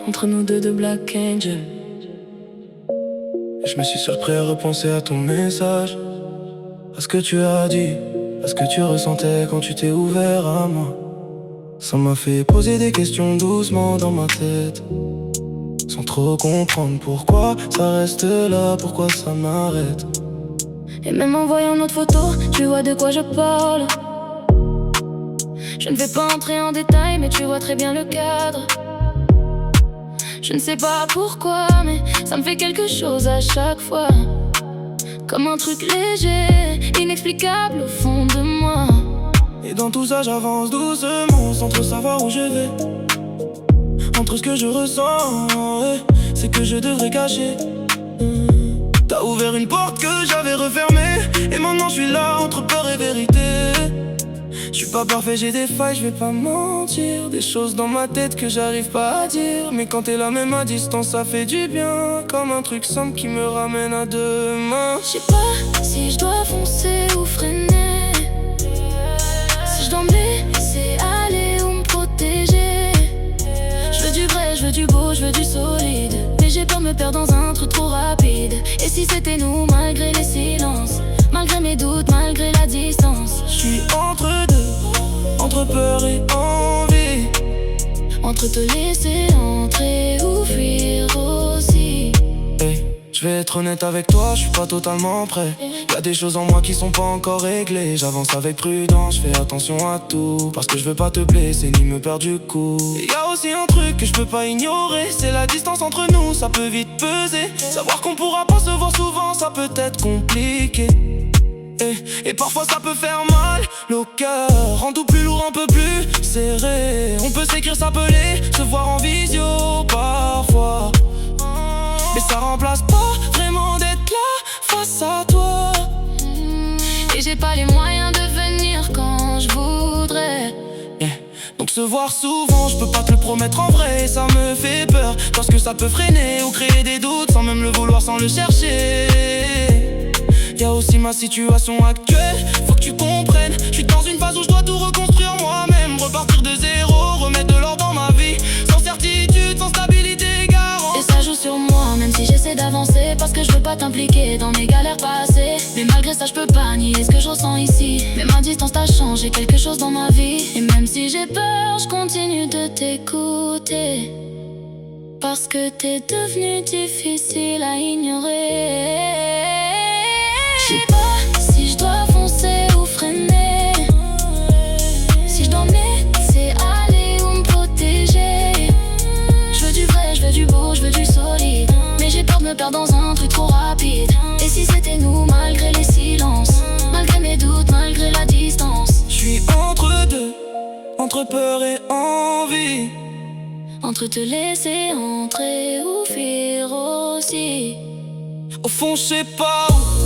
entre nous deux de Black Angel. Je me suis surpris à repenser à ton message, à ce que tu as dit, à ce que tu ressentais quand tu t'es ouvert à moi. Ça m'a fait poser des questions doucement dans ma tête, sans trop comprendre pourquoi ça reste là, pourquoi ça m'arrête. Et même en voyant notre photo, tu vois de quoi je parle. Je ne vais pas entrer en détail, mais tu vois très bien le cadre. Je ne sais pas pourquoi, mais ça me fait quelque chose à chaque fois. Comme un truc léger, inexplicable au fond de moi. Et dans tout ça j'avance doucement, sans trop savoir où je vais. Entre ce que je ressens et ce que je devrais cacher. T'as ouvert une porte que j'avais refermée, et maintenant je suis là entre peur et vérité. Je suis pas parfait, j'ai des failles, je vais pas mentir. Des choses dans ma tête que j'arrive pas à dire. Mais quand t'es là même à distance ça fait du bien, comme un truc simple qui me ramène à demain. Je sais pas si je dois foncer ou freiner, si je dois me laisser aller ou me protéger. Je veux du vrai, je veux du beau, je veux du solide, mais j'ai peur de me perdre dans un truc trop rapide. Et si c'était nous malgré les silences, malgré mes doutes, malgré la distance? Je suis entre deux, entre peur et envie, entre te laisser entrer ou fuir aussi. hey, je vais être honnête avec toi, je suis pas totalement prêt. Y'a des choses en moi qui sont pas encore réglées. J'avance avec prudence, je fais attention à tout, parce que je veux pas te blesser ni me perdre du coup. Et y'a aussi un truc que je peux pas ignorer, c'est la distance entre nous, ça peut vite peser. Savoir qu'on pourra pas se voir souvent, ça peut être compliqué. Et parfois ça peut faire mal, le cœur rend tout plus lourd, un peu plus serré. On peut s'écrire, s'appeler, se voir en visio parfois, mais ça remplace pas vraiment d'être là face à toi. Et j'ai pas les moyens de venir quand je voudrais. Donc se voir souvent, je peux pas te le promettre en vrai. Ça me fait peur, parce que ça peut freiner ou créer des doutes sans même le vouloir, sans le chercher. Y'a aussi ma situation actuelle, faut que tu comprennes. Je suis dans une phase où je dois tout reconstruire moi-même, repartir de zéro, remettre de l'ordre dans ma vie, sans certitude, sans stabilité garantie. Et ça joue sur moi, même si j'essaie d'avancer, parce que je veux pas t'impliquer dans mes galères passées. Mais malgré ça je peux pas nier ce que je ressens ici. Même à distance t'as changé quelque chose dans ma vie. Et même si j'ai peur, je continue de t'écouter, parce que t'es devenu difficile à ignorer. Je sais pas si je dois foncer ou freiner, si je dois me laisser aller ou me protéger. Je veux du vrai, je veux du beau, je veux du solide, mais j'ai peur de me perdre dans un truc trop rapide. Et si c'était nous malgré les silences, malgré mes doutes, malgré la distance? Je suis entre deux, entre peur et envie, entre te laisser entrer ou fuir aussi. au fond je sais pas où